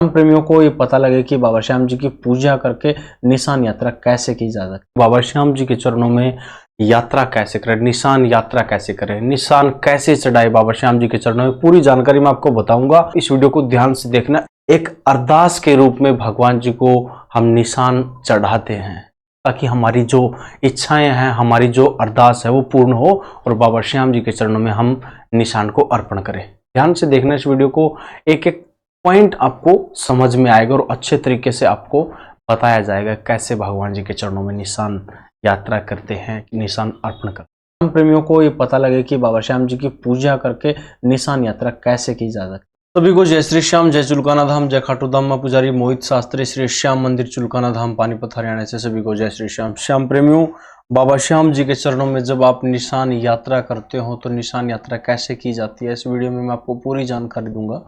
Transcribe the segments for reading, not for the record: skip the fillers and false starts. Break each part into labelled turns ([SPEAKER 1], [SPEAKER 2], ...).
[SPEAKER 1] हम प्रेमियों को ये पता लगे कि बाबा श्याम जी की पूजा करके निशान यात्रा कैसे की जा सकती है, बाबा श्याम जी के चरणों में यात्रा कैसे करें, निशान यात्रा कैसे करें, निशान कैसे चढ़ाए बाबा श्याम जी के चरणों में, पूरी जानकारी मैं आपको बताऊंगा। इस वीडियो को ध्यान से देखना। एक अरदास के रूप में भगवान जी को हम निशान चढ़ाते हैं ताकि हमारी जो इच्छाएं हैं, हमारी जो अरदास है वो पूर्ण हो और बाबा श्याम जी के चरणों में हम निशान को अर्पण करें। ध्यान से देखना इस वीडियो को, एक एक पॉइंट आपको समझ में आएगा और अच्छे तरीके से आपको बताया जाएगा कैसे भगवान जी के चरणों में निशान यात्रा करते हैं, निशान अर्पण करते हैं। हम प्रेमियों को ये पता लगे कि बाबा श्याम जी की पूजा करके निशान यात्रा कैसे की जा सकती है। सभी को जय श्री श्याम, जय चुलकाना धाम, जय खाटू धाम। मैं पुजारी मोहित शास्त्री, श्री श्याम मंदिर चुलकाना धाम, पानीपत हरियाणा से सभी को जय श्री श्याम। श्याम प्रेमियों, बाबा श्याम जी के चरणों में जब आप निशान यात्रा करते हो तो निशान यात्रा कैसे की जाती है, इस वीडियो में मैं आपको पूरी जानकारी दूंगा।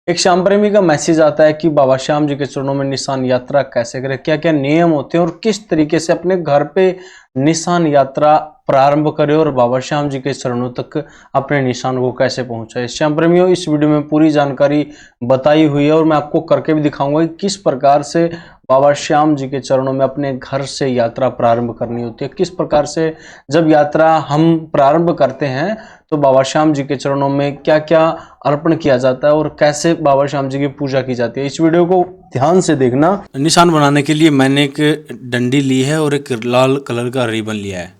[SPEAKER 1] एक श्याम प्रेमी का मैसेज आता है कि बाबा श्याम जी के चरणों में निशान यात्रा कैसे करें, क्या क्या नियम होते हैं और किस तरीके से अपने घर पे निशान यात्रा प्रारंभ करें और बाबा श्याम जी के चरणों तक अपने निशान को कैसे पहुंचाए। श्याम प्रेमियों, इस वीडियो में पूरी जानकारी बताई हुई है और मैं आपको करके भी दिखाऊंगा कि किस प्रकार से बाबा श्याम जी के चरणों में अपने घर से यात्रा प्रारंभ करनी होती है, किस प्रकार से जब यात्रा हम प्रारंभ करते हैं तो बाबा श्याम जी के चरणों में क्या क्या अर्पण किया जाता है और कैसे बाबा श्याम जी की पूजा की जाती है। इस वीडियो को ध्यान से देखना।
[SPEAKER 2] निशान बनाने के लिए मैंने एक डंडी ली है और एक लाल कलर का रिबन लिया है।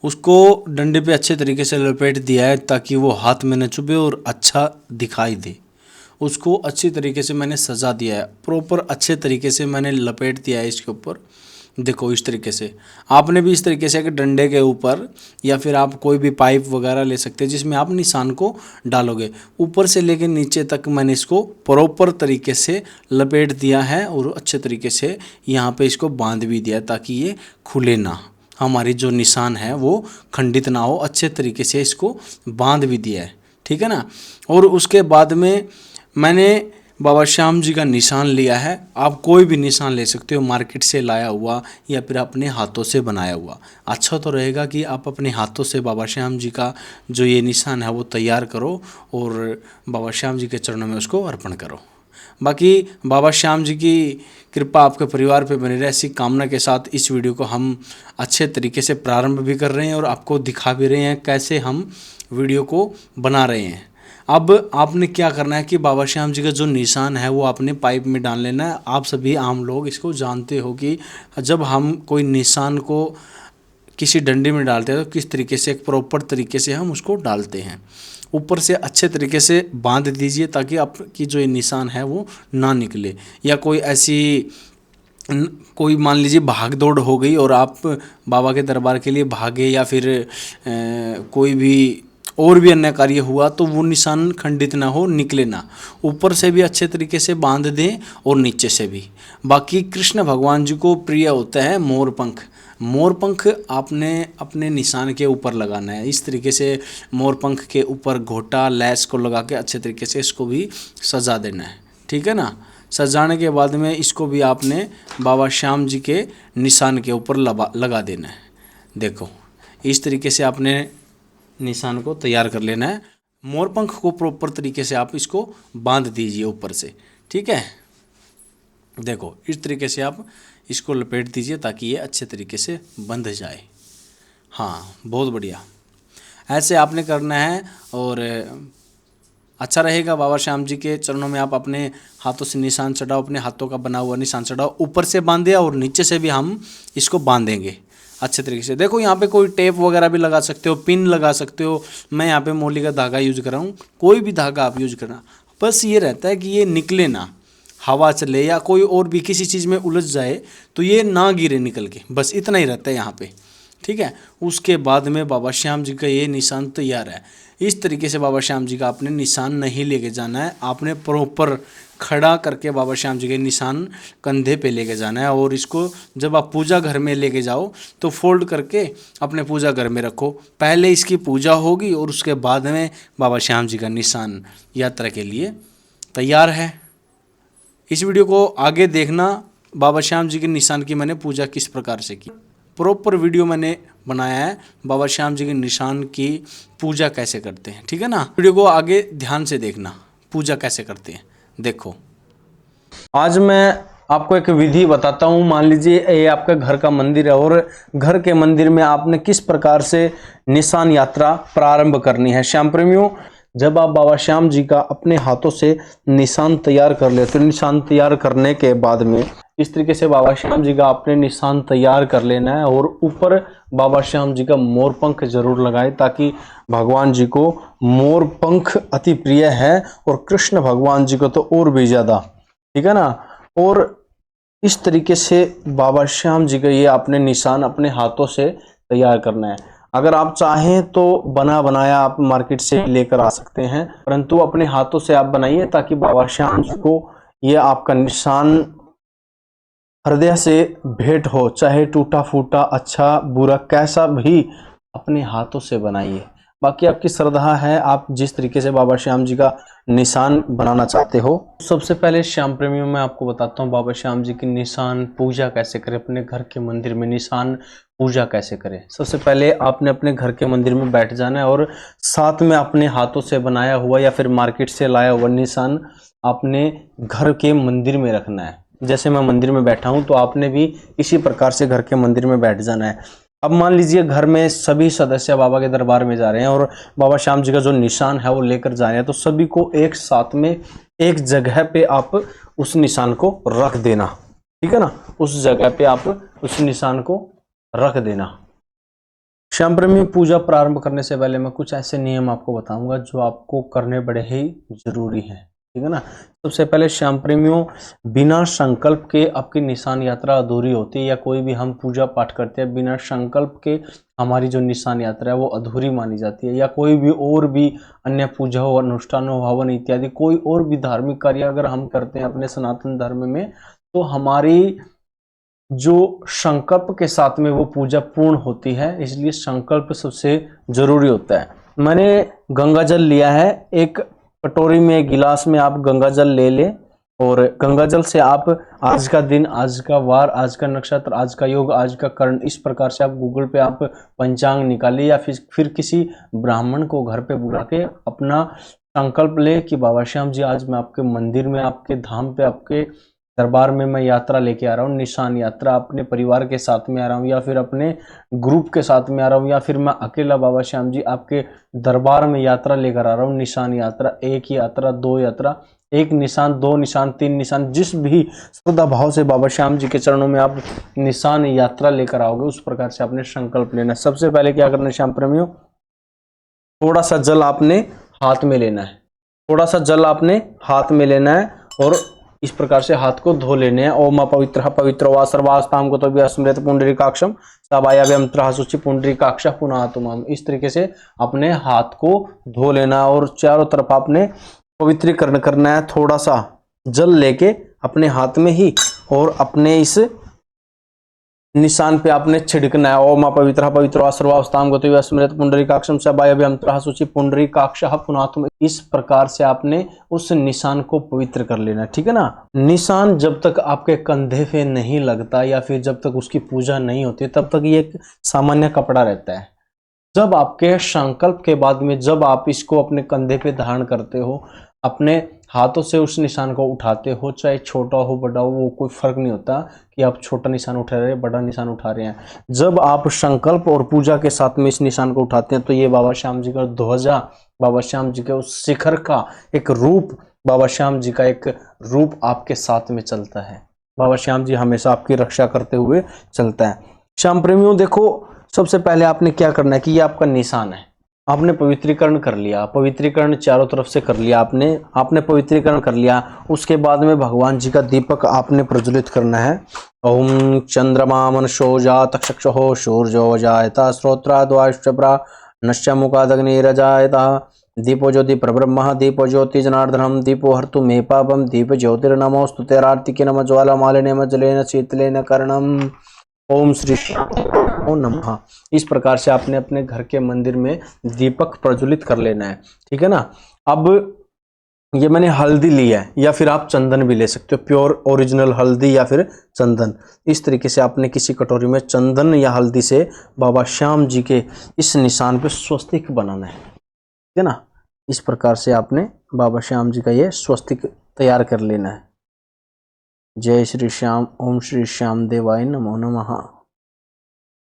[SPEAKER 2] उसको डंडे पे अच्छे तरीके से लपेट दिया है ताकि वो हाथ में न चुभे और अच्छा दिखाई दे। उसको अच्छी तरीके से मैंने सजा दिया है, प्रॉपर अच्छे तरीके से मैंने लपेट दिया है इसके ऊपर। देखो इस तरीके से आपने भी इस तरीके से एक डंडे के ऊपर या फिर आप कोई भी पाइप वगैरह ले सकते हैं जिसमें आप निशान को डालोगे। ऊपर से लेकर नीचे तक मैंने इसको प्रॉपर तरीके से लपेट दिया है और अच्छे तरीके से यहाँ पे इसको बांध भी दिया ताकि ये खुले ना, हमारी जो निशान है वो खंडित ना हो। अच्छे तरीके से इसको बांध भी दिया है, ठीक है ना। और उसके बाद में मैंने बाबा श्याम जी का निशान लिया है। आप कोई भी निशान ले सकते हो, मार्केट से लाया हुआ या फिर अपने हाथों से बनाया हुआ। अच्छा तो रहेगा कि आप अपने हाथों से बाबा श्याम जी का जो ये निशान है वो तैयार करो और बाबा श्याम जी के चरणों में उसको अर्पण करो। बाकी बाबा श्याम जी की कृपा आपके परिवार पे बनी रहे, ऐसी कामना के साथ इस वीडियो को हम अच्छे तरीके से प्रारंभ भी कर रहे हैं और आपको दिखा भी रहे हैं कैसे हम वीडियो को बना रहे हैं। अब आपने क्या करना है कि बाबा श्याम जी का जो निशान है वो आपने पाइप में डाल लेना है। आप सभी आम लोग इसको जानते हो कि जब हम कोई निशान को किसी डंडे में डालते हैं तो किस तरीके से एक प्रॉपर तरीके से हम उसको डालते हैं। ऊपर से अच्छे तरीके से बांध दीजिए ताकि आपकी जो ये निशान है वो ना निकले, या कोई ऐसी कोई मान लीजिए भाग दौड़ हो गई और आप बाबा के दरबार के लिए भागे या फिर कोई भी और भी अन्य कार्य हुआ तो वो निशान खंडित ना हो, निकले ना। ऊपर से भी अच्छे तरीके से बांध दें और नीचे से भी। बाकी कृष्ण भगवान जी को प्रिय होता है मोरपंख। मोरपंख आपने अपने निशान के ऊपर लगाना है। इस तरीके से मोरपंख के ऊपर घोटा लैस को लगा के अच्छे तरीके से इसको भी सजा देना है, ठीक है ना। सजाने के बाद में इसको भी आपने बाबा श्याम जी के निशान के ऊपर लगा देना है। देखो इस तरीके से आपने निशान को तैयार कर लेना है। मोरपंख को प्रॉपर तरीके से आप इसको बांध दीजिए ऊपर से, ठीक है। देखो इस तरीके से आप इसको लपेट दीजिए ताकि ये अच्छे तरीके से बंध जाए। हाँ बहुत बढ़िया, ऐसे आपने करना है और अच्छा रहेगा। बाबा श्याम जी के चरणों में आप अपने हाथों से निशान चढ़ाओ, अपने हाथों का बना हुआ निशान चढ़ाओ। ऊपर से बांधे और नीचे से भी हम इसको बांधेंगे अच्छे तरीके से। देखो यहाँ पे कोई टेप वगैरह भी लगा सकते हो, पिन लगा सकते हो। मैं यहाँ पे मोली का धागा यूज कर रहा हूँ, कोई भी धागा आप यूज करना। बस ये रहता है कि ये निकले ना, हवा चले या कोई और भी किसी चीज़ में उलझ जाए तो ये ना गिरे निकल के, बस इतना ही रहता है यहाँ पे, ठीक है। उसके बाद में बाबा श्याम जी का ये निशान तैयार है। इस तरीके से बाबा श्याम जी का आपने निशान नहीं लेके जाना है, आपने प्रॉपर खड़ा करके बाबा श्याम जी के निशान कंधे पे लेके जाना है। और इसको जब आप पूजा घर में लेके जाओ तो फोल्ड करके अपने पूजा घर में रखो। पहले इसकी पूजा होगी और उसके बाद में बाबा श्याम जी का निशान यात्रा के लिए तैयार है। इस वीडियो को आगे देखना, बाबा श्याम जी के निशान की मैंने पूजा किस प्रकार से की, प्रॉपर वीडियो मैंने बनाया है बाबा श्याम जी के निशान की पूजा कैसे करते हैं, ठीक है ना। वीडियो को आगे ध्यान से देखना, पूजा कैसे करते हैं। देखो
[SPEAKER 1] आज मैं आपको एक विधि बताता हूँ। मान लीजिए ये आपका घर का मंदिर है और घर के मंदिर में आपने किस प्रकार से निशान यात्रा प्रारंभ करनी है। श्याम प्रेमियों, जब आप बाबा श्याम जी का अपने हाथों से निशान तैयार कर लेते हो, निशान तैयार करने के बाद में इस तरीके से बाबा श्याम जी का आपने निशान तैयार कर लेना है और ऊपर बाबा श्याम जी का मोर पंख जरूर लगाए, ताकि भगवान जी को मोर पंख अति प्रिय है और कृष्ण भगवान जी को तो और भी ज्यादा, ठीक है ना। और इस तरीके से बाबा श्याम जी का ये आपने निशान अपने हाथों से तैयार करना है। अगर आप चाहें तो बना बनाया आप मार्केट से लेकर आ सकते हैं, परंतु अपने हाथों से आप बनाइए ताकि बाबा श्याम जी को ये आपका निशान हृदय से भेंट हो, चाहे टूटा फूटा अच्छा बुरा कैसा भी अपने हाथों से बनाइए। बाकी आपकी श्रद्धा है, आप जिस तरीके से बाबा श्याम जी का निशान बनाना चाहते हो। सबसे पहले श्याम प्रेमियों मैं आपको बताता हूँ बाबा श्याम जी की निशान पूजा कैसे करें, अपने घर के मंदिर में निशान पूजा कैसे करें। सबसे पहले आपने अपने घर के मंदिर में बैठ जाना है और साथ में अपने हाथों से बनाया हुआ या फिर मार्केट से लाया हुआ निशान आपने घर के मंदिर में रखना है। जैसे मैं मंदिर में बैठा हूं तो आपने भी इसी प्रकार से घर के मंदिर में बैठ जाना है। अब मान लीजिए घर में सभी सदस्य बाबा के दरबार में जा रहे हैं और बाबा श्याम जी का जो निशान है वो लेकर जा रहे हैं, तो सभी को एक साथ में एक जगह पे आप उस निशान को रख देना, ठीक है ना। उस जगह पे आप उस निशान को रख देना। श्याम प्रेमी, पूजा प्रारंभ करने से पहले मैं कुछ ऐसे नियम आपको बताऊंगा जो आपको करने बड़े ही जरूरी हैं, ठीक है ना। सबसे पहले श्याम प्रेमियों, बिना संकल्प के आपकी निशान यात्रा अधूरी होती है, या कोई भी हम पूजा पाठ करते हैं बिना संकल्प के हमारी जो निशान यात्रा है वो अधूरी मानी जाती है। या कोई भी और भी अन्य पूजा हो, अनुष्ठान हो, हवन इत्यादि कोई और भी धार्मिक कार्य अगर हम करते हैं अपने सनातन धर्म में, तो हमारी जो संकल्प के साथ में वो पूजा पूर्ण होती है। इसलिए संकल्प सबसे जरूरी होता है। मैंने गंगा जल लिया है, एक कटोरी में, एक गिलास में आप गंगा जल ले लें और गंगा जल से आप आज का दिन, आज का वार, आज का नक्षत्र, आज का योग, आज का कर्ण, इस प्रकार से आप गूगल पे आप पंचांग निकालिए या फिर किसी ब्राह्मण को घर पे बुला के अपना संकल्प ले कि बाबा श्याम जी आज मैं आपके मंदिर में, आपके धाम पे, आपके दरबार में मैं यात्रा लेके आ रहा हूँ, निशान यात्रा। अपने परिवार के साथ में आ रहा हूँ या फिर अपने ग्रुप के साथ में आ रहा हूँ या फिर मैं अकेला बाबा श्याम जी आपके दरबार में यात्रा लेकर आ रहा हूँ। निशान यात्रा, एक यात्रा, दो यात्रा, एक निशान, दो निशान, तीन निशान, जिस भी श्रद्धा भाव से बाबा श्याम जी के चरणों में आप निशान यात्रा लेकर आओगे उस प्रकार से आपने संकल्प लेना है। सबसे पहले क्या करना है श्याम प्रेमियों, थोड़ा सा जल आपने हाथ में लेना है, थोड़ा सा जल आपने हाथ में लेना है और इस प्रकार से हाथ को धो लेने हैं। ओम पवित्र पवित्र वा सर्वास्ताम को तो भी स्मृत पुंडरीकाक्षम सबायाव्यम त्रह शुचि पुंडरीकाक्ष पुनः तुम। इस तरीके से अपने हाथ को धो लेना और चारों तरफ आपने पवित्रीकरण करना है। थोड़ा सा जल लेके अपने हाथ में ही और अपने इस निशान पे आपने छिड़कना है। ओम पवित्र पवित्र सर्वावस्थाम गति स्मृत पुंडरीकाक्षम सबायाभ्यम त्रह शुचि पुंडरीकाक्ष पुनः तुम। इस प्रकार से आपने उस निशान को पवित्र कर लेना, ठीक है ना। निशान जब तक आपके कंधे पे नहीं लगता या फिर जब तक उसकी पूजा नहीं होती तब तक ये एक सामान्य कपड़ा रहता है। जब आपके संकल्प के बाद में जब आप इसको अपने कंधे पे धारण करते हो, अपने हाथों से उस निशान को उठाते हो, चाहे छोटा हो बड़ा हो, वो कोई फर्क नहीं होता कि आप छोटा निशान उठा रहे हैं बड़ा निशान उठा रहे हैं। जब आप संकल्प और पूजा के साथ में इस निशान को उठाते हैं तो ये बाबा श्याम जी का ध्वजा, बाबा श्याम जी के उस शिखर का एक रूप, बाबा श्याम जी का एक रूप आपके साथ में चलता है। बाबा श्याम जी हमेशा आपकी रक्षा करते हुए चलता है। श्याम प्रेमियों देखो, सबसे पहले आपने क्या करना है कि ये आपका निशान है, आपने पवित्रीकरण कर लिया, पवित्रीकरण चारों तरफ से कर लिया, आपने पवित्रीकरण कर लिया। उसके बाद में भगवान जी का दीपक आपने प्रज्वलित करना है। ओम चंद्रमा मनशो जात चक्षुः सूर्यो जायता श्रोत्राद्वाश्चप्रा नश्य मुखादग्निरजायता दीपो ज्योति परब्रह्म दीपो ज्योति जनार्दनम दीपो हर्तु मे पापम दीप ज्योतिर्नमोस्तुते आर्तिके नमः ज्वालामालिनेम जलेन शीतलेन कर्णम ओम श्री ओम नमः। इस प्रकार से आपने अपने घर के मंदिर में दीपक प्रज्वलित कर लेना है, ठीक है ना। अब ये मैंने हल्दी ली है या फिर आप चंदन भी ले सकते हो, प्योर ओरिजिनल हल्दी या फिर चंदन। इस तरीके से आपने किसी कटोरी में चंदन या हल्दी से बाबा श्याम जी के इस निशान पे स्वस्तिक बनाना है, ठीक है ना। इस प्रकार से आपने बाबा श्याम जी का ये स्वस्तिक तैयार कर लेना है। जय श्री श्याम, ओम श्री श्याम देवाय नमो नमः,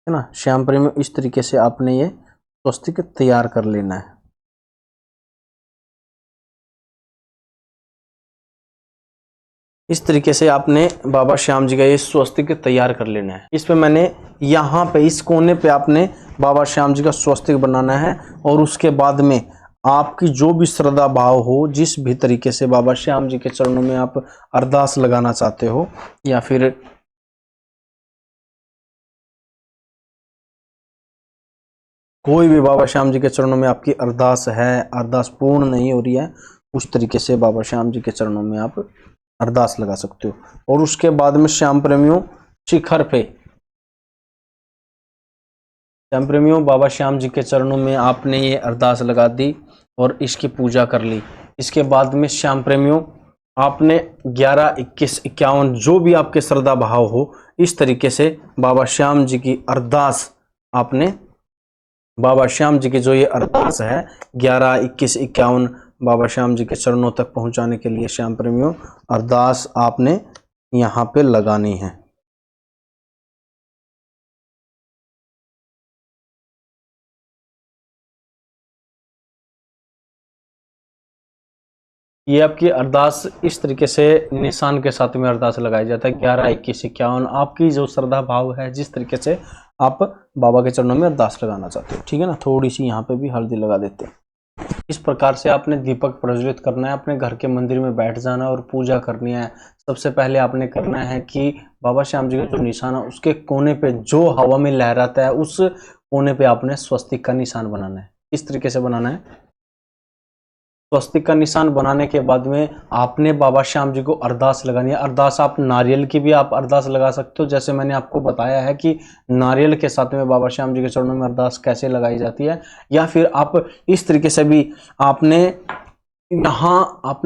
[SPEAKER 1] है ना। श्याम प्रेमी, इस तरीके से आपने ये स्वस्तिक तैयार कर लेना है। इस तरीके से आपने बाबा श्याम जी का ये स्वस्तिक तैयार कर लेना है। इस पे मैंने यहाँ पे इस कोने पे आपने बाबा श्याम जी का स्वस्तिक बनाना है और उसके बाद में आपकी जो भी श्रद्धा भाव हो, जिस भी तरीके से बाबा श्याम जी के चरणों में आप अरदास लगाना चाहते हो, या फिर कोई भी बाबा श्याम जी के चरणों में आपकी अरदास है, अरदास पूर्ण नहीं हो रही है, उस तरीके से बाबा श्याम जी के चरणों में आप अरदास लगा सकते हो। और उसके बाद में श्याम प्रेमियों, शिखर पे श्याम प्रेमियों, बाबा श्याम जी के चरणों में आपने ये अरदास लगा दी और इसकी पूजा कर ली। इसके बाद में श्याम प्रेमियों, आपने 11, 21, 51 जो भी आपके श्रद्धा भाव हो, इस तरीके से बाबा श्याम जी की अरदास आपने, बाबा श्याम जी की जो ये अरदास है 11, 21, 51 बाबा श्याम जी के चरणों तक पहुंचाने के लिए श्याम प्रेमियों अरदास आपने यहाँ पे लगानी है। ये आपकी अरदास इस तरीके से निशान के साथ में अरदास लगाया जाता है। 11, 21, 51 आपकी जो श्रद्धा भाव है, जिस तरीके से आप बाबा के चरणों में अरदास लगाना चाहते हो, ठीक है ना। थोड़ी सी यहाँ पे भी हल्दी लगा देते हैं। इस प्रकार से आपने दीपक प्रज्वलित करना है, अपने घर के मंदिर में बैठ जाना और पूजा करनी है। सबसे पहले आपने करना है कि बाबा श्याम जी का जो निशान है उसके कोने पे जो हवा में लहराता है, उस कोने पे आपने स्वस्तिक का निशान बनाना है। इस तरीके से बनाना है। स्वस्तिक का निशान बनाने के बाद में आपने बाबा श्याम जी को अरदास लगानी है। अरदास आप नारियल की भी आप अरदास लगा सकते हो, जैसे मैंने आपको बताया है कि नारियल के साथ में बाबा श्याम जी के चरणों में अरदास कैसे लगाई जाती है। या फिर आप इस तरीके से भी आपने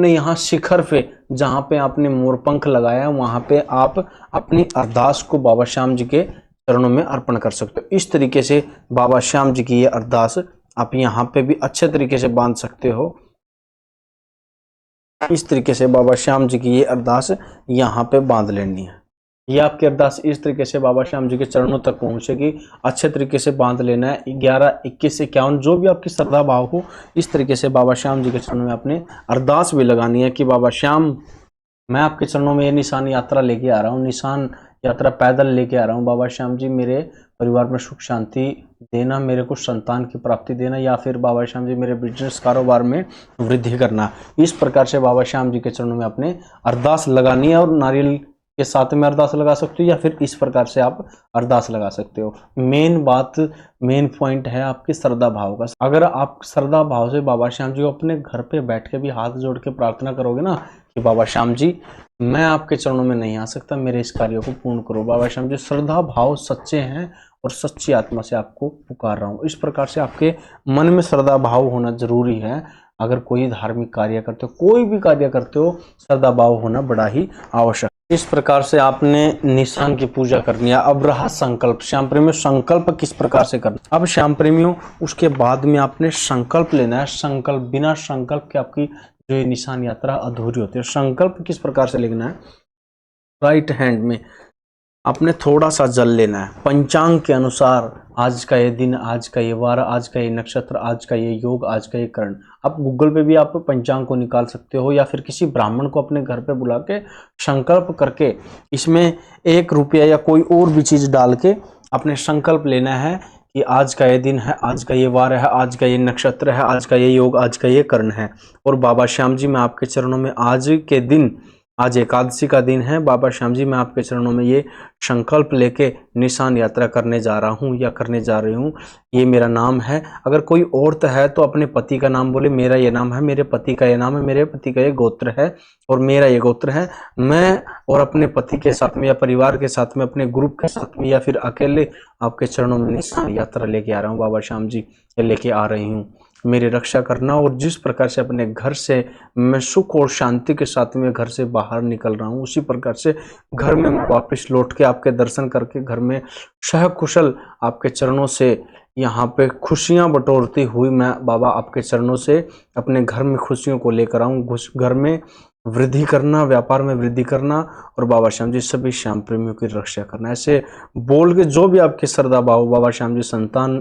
[SPEAKER 1] यहाँ शिखर पे, जहाँ पे आपने मोरपंख लगाया, वहां पे आप अपनी अरदास को बाबा श्याम जी के चरणों में अर्पण कर सकते हो। इस तरीके से बाबा श्याम जी की ये अरदास आप यहाँ पे भी अच्छे तरीके से बांध सकते हो। इस तरीके से बाबा श्याम जी की ये अरदास यहाँ पे बांध लेनी है। ये आपकी अरदास इस तरीके से बाबा श्याम जी के चरणों तक पहुंचेगी। अच्छे तरीके से बांध लेना है। 11, 21, 51 जो भी आपकी श्रद्धा भाव हो, इस तरीके से बाबा श्याम जी के चरणों में आपने अरदास भी लगानी है कि बाबा श्याम, मैं आपके चरणों में ये निशान यात्रा लेके आ रहा हूँ, निशान यात्रा पैदल लेके आ रहा हूँ। बाबा श्याम जी मेरे परिवार में सुख शांति देना, मेरे को संतान की प्राप्ति देना, या फिर बाबा श्याम जी मेरे बिजनेस कारोबार में वृद्धि करना। इस प्रकार से बाबा श्याम जी के चरणों में अपने अरदास लगानी है। और नारियल के साथ में अरदास लगा सकते हो, या फिर इस प्रकार से आप अरदास लगा सकते हो। मेन बात, मेन पॉइंट है आपकी श्रद्धा भाव का। अगर आप श्रद्धा भाव से बाबा श्याम जी को अपने घर पे बैठ के भी हाथ जोड़ के प्रार्थना करोगे ना कि बाबा श्याम जी, मैं आपके चरणों में नहीं आ सकता, मेरे इस कार्य को पूर्ण करो। बाबा श्याम जी श्रद्धा भाव सच्चे हैं और सच्ची आत्मा से आपको पुकार रहा हूँ। इस प्रकार से आपके मन में श्रद्धा भाव होना जरूरी है। अगर कोई धार्मिक कार्य करते हो, कोई भी कार्य करते हो, श्रद्धा भाव होना बड़ा ही आवश्यक। इस प्रकार से आपने निशान की पूजा करनी है। अब रहा संकल्प। श्याम प्रेमियों, संकल्प किस प्रकार से करना। अब श्याम प्रेमियों, उसके बाद में आपने संकल्प लेना है। संकल्प, बिना संकल्प के आपकी जो ये निशान यात्रा अधूरी होती है। संकल्प किस प्रकार से लेना है। राइट हैंड में आपने थोड़ा सा जल लेना है। पंचांग के अनुसार आज का ये दिन, आज का ये वार, आज का ये नक्षत्र, आज का ये योग, आज का ये कर्ण। आप गूगल पे भी आप पंचांग को निकाल सकते हो, या फिर किसी ब्राह्मण को अपने घर पे बुला के संकल्प करके इसमें 1 रुपया या कोई और भी चीज़ डाल के अपने संकल्प लेना है कि आज का ये दिन है, आज का ये वार है, आज का ये नक्षत्र है, आज का ये योग, आज का ये कर्ण है। और बाबा श्याम जी, मैं आपके चरणों में आज के दिन, आज एकादशी का दिन है, बाबा श्याम जी मैं आपके चरणों में ये संकल्प लेके निशान यात्रा करने जा रहा हूँ या करने जा रही हूँ। ये मेरा नाम है। अगर कोई औरत है तो अपने पति का नाम बोले, मेरा ये नाम है, मेरे पति का ये नाम है, मेरे पति का ये गोत्र है और मेरा ये गोत्र है। मैं और अपने पति के साथ में या परिवार के साथ में, अपने ग्रुप के साथ में या फिर अकेले आपके चरणों में निशान यात्रा लेके आ रहा हूँ। बाबा श्याम जी लेके आ रही हूँ, मेरी रक्षा करना। और जिस प्रकार से अपने घर से मैं सुख और शांति के साथ में घर से बाहर निकल रहा हूँ, उसी प्रकार से घर में वापस लौट के आपके दर्शन करके घर में सहकुशल आपके चरणों से यहाँ पे खुशियाँ बटोरती हुई मैं बाबा आपके चरणों से अपने घर में खुशियों को लेकर आऊँ। घर में वृद्धि करना, व्यापार में वृद्धि करना और बाबा श्याम जी सभी श्याम प्रेमियों की रक्षा करना। ऐसे बोल के जो भी आपके श्रद्धा भाव, बाबा श्याम जी संतान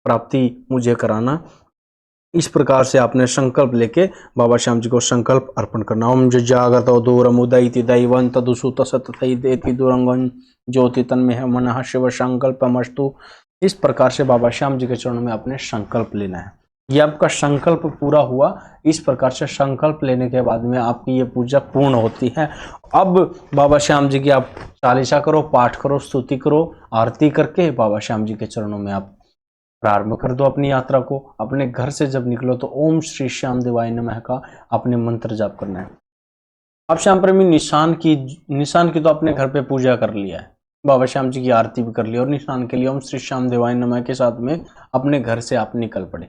[SPEAKER 1] प्राप्ति मुझे कराना, इस प्रकार से आपने संकल्प लेके बाबा श्याम जी को संकल्प अर्पण करना। ओम जागृतो दूरम उदयति दैवं तदुसुत सततै देति दुरंगं ज्योति तन्मे मनः शिव संकल्पमस्तु। इस प्रकार से बाबा श्याम जी के चरणों में आपने संकल्प लेना है। ये आपका संकल्प पूरा हुआ। इस प्रकार से संकल्प लेने के बाद में आपकी ये पूजा पूर्ण होती है। अब बाबा श्याम जी की आप चालीसा करो, पाठ करो, स्तुति करो, आरती करके बाबा श्याम जी के चरणों में आप प्रारंभ कर दो अपनी यात्रा को। अपने घर से जब निकलो तो ओम श्री श्याम देवाय नमः का अपने मंत्र जाप करना है। अब श्याम प्रेमी निशान की तो अपने घर पे पूजा कर लिया है, बाबा श्याम जी की आरती भी कर ली और निशान के लिए ओम श्री श्याम देवाय नमः के साथ में अपने घर से आप निकल पड़े।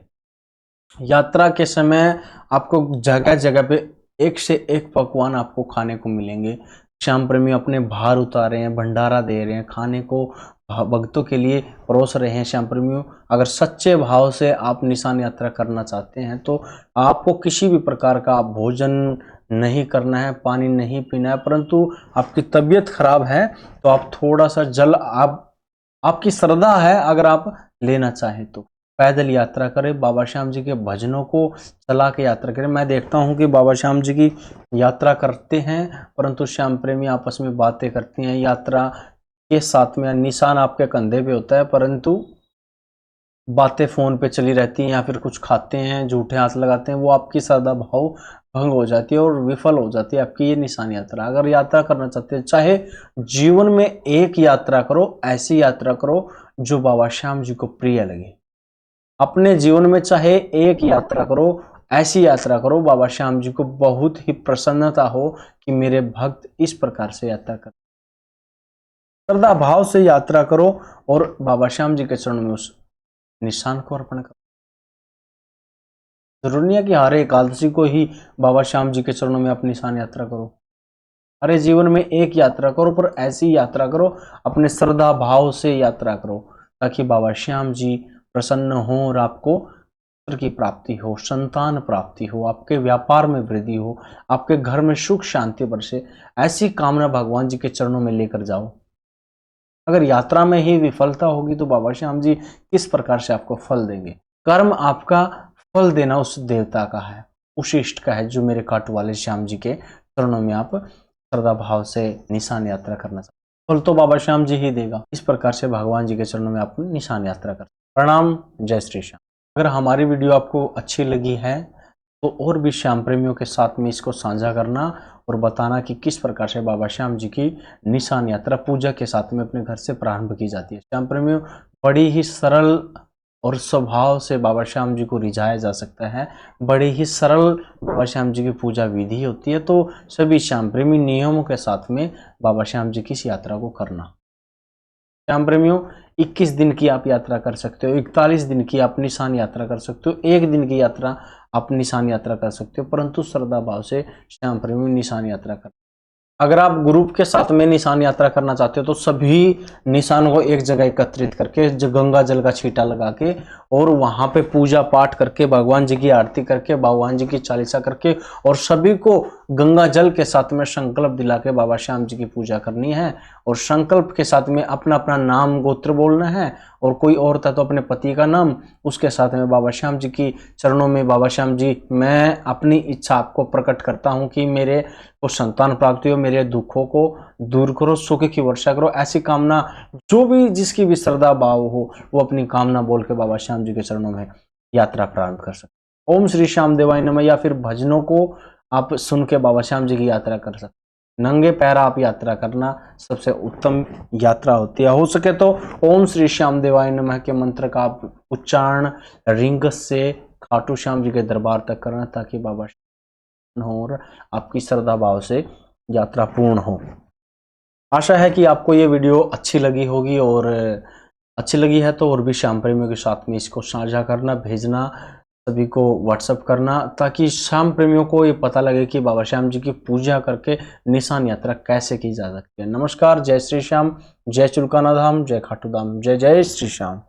[SPEAKER 1] यात्रा के समय आपको जगह जगह पे एक से एक पकवान आपको खाने को मिलेंगे। श्याम प्रेमी अपने भार उतार रहे हैं, भंडारा दे रहे हैं, खाने को भक्तों के लिए परोस रहे हैं। श्याम प्रेमियों, अगर सच्चे भाव से आप निशान यात्रा करना चाहते हैं तो आपको किसी भी प्रकार का भोजन नहीं करना है, पानी नहीं पीना है, परंतु आपकी तबीयत खराब है तो आप थोड़ा सा जल, आपकी श्रद्धा है, अगर आप लेना चाहें तो पैदल यात्रा करें। बाबा श्याम जी के भजनों को चला के यात्रा करें। मैं देखता हूं कि बाबा श्याम जी की यात्रा करते हैं परंतु श्याम प्रेमी आपस में बातें करती हैं। यात्रा के साथ में निशान आपके कंधे पे होता है परंतु बातें फोन पे चली रहती हैं या फिर कुछ खाते हैं, झूठे हाथ लगाते हैं। वो आपकी श्रद्धा भाव भंग हो जाती है और विफल हो जाती है आपकी ये निशान यात्रा। अगर यात्रा करना चाहते हैं, चाहे जीवन में एक यात्रा करो, ऐसी यात्रा करो जो बाबा श्याम जी को प्रिय लगे। अपने जीवन में चाहे एक यात्रा करो, ऐसी यात्रा करो बाबा श्याम जी को बहुत ही प्रसन्नता हो कि मेरे भक्त इस प्रकार से यात्रा कर। श्रद्धा भाव से यात्रा करो और बाबा श्याम जी के चरणों में उस निशान को अर्पण करो। जरूरी नहीं है कि हर एकादशी को ही बाबा श्याम जी के चरणों में अपनी निशान यात्रा करो। हरे जीवन में एक यात्रा करो, पर ऐसी यात्रा करो, अपने श्रद्धा भाव से यात्रा करो ताकि बाबा श्याम जी प्रसन्न हो और आपको पुत्र की प्राप्ति हो, संतान प्राप्ति हो, आपके व्यापार में वृद्धि हो, आपके घर में सुख शांति बरसे। ऐसी कामना भगवान जी के चरणों में लेकर जाओ। अगर यात्रा में ही विफलता होगी तो बाबा श्याम जी किस प्रकार से आपको फल देंगे। कर्म आपका, फल देना उस देवता का है, उस इष्ट का है जो मेरे काटू वाले श्याम जी के चरणों में आप श्रद्धा भाव से निशान यात्रा करना चाहते, फल तो बाबा श्याम जी ही देगा। इस प्रकार से भगवान जी के चरणों में आप निशान यात्रा कर। प्रणाम, जय श्री श्याम। अगर हमारी वीडियो आपको अच्छी लगी है तो और भी श्याम प्रेमियों के साथ में इसको साझा करना और बताना कि किस प्रकार से बाबा श्याम जी की निशान यात्रा पूजा के साथ में अपने घर से प्रारंभ की जाती है। श्याम प्रेमियों, बड़ी ही सरल और स्वभाव से बाबा श्याम जी को रिझाया जा सकता है। बड़ी ही सरल बाबा श्याम जी की पूजा विधि होती है। तो सभी श्याम प्रेमी नियमों के साथ में बाबा श्याम जी की इस यात्रा को करना। श्याम प्रेमियों, 21 दिन की आप यात्रा कर सकते हो, 41 दिन की आप निशान यात्रा कर सकते हो, 1 दिन की यात्रा आप निशान यात्रा कर सकते हो, परंतु श्रद्धा भाव से श्याम प्रेमी निशान यात्रा कर। अगर आप ग्रुप के साथ में निशान यात्रा करना चाहते हो तो सभी निशान को एक जगह एकत्रित करके गंगा जल का छींटा लगा के और वहां पे पूजा पाठ करके, भगवान जी की आरती करके, भगवान जी की चालीसा करके और सभी को गंगा जल के साथ में संकल्प दिला के बाबा श्याम जी की पूजा करनी है। और संकल्प के साथ में अपना अपना नाम गोत्र बोलना है और कोई और था तो अपने पति का नाम, उसके साथ में बाबा श्याम जी की चरणों में, बाबा श्याम जी मैं अपनी इच्छा आपको प्रकट करता हूं कि मेरे को संतान प्राप्ति हो, मेरे दुखों को दूर करो, सुख की वर्षा करो। ऐसी कामना जो भी जिसकी भी श्रद्धा भाव हो वो अपनी कामना बोल के बाबा श्याम जी के चरणों में यात्रा प्रारंभ कर सकते। ओम श्री श्याम देवाय नमः या फिर भजनों को आप सुन के बाबा श्याम जी की यात्रा कर सकते। नंगे पैर आप यात्रा करना सबसे उत्तम यात्रा होती है। हो सके तो ओम श्री श्याम देवाय नमः के मंत्र का आप उच्चारण रिंग से खाटू श्याम जी के दरबार तक करना ताकि बाबा हो और आपकी श्रद्धा भाव से यात्रा पूर्ण हो। आशा है कि आपको ये वीडियो अच्छी लगी होगी और अच्छी लगी है तो और भी श्याम प्रेमियों के साथ में इसको साझा करना, भेजना, सभी को व्हाट्सएप करना ताकि श्याम प्रेमियों को ये पता लगे कि बाबा श्याम जी की पूजा करके निशान यात्रा कैसे की जा सकती है। नमस्कार, जय श्री श्याम, जय चुलकाना धाम, जय खाटू धाम, जय जय श्री श्याम।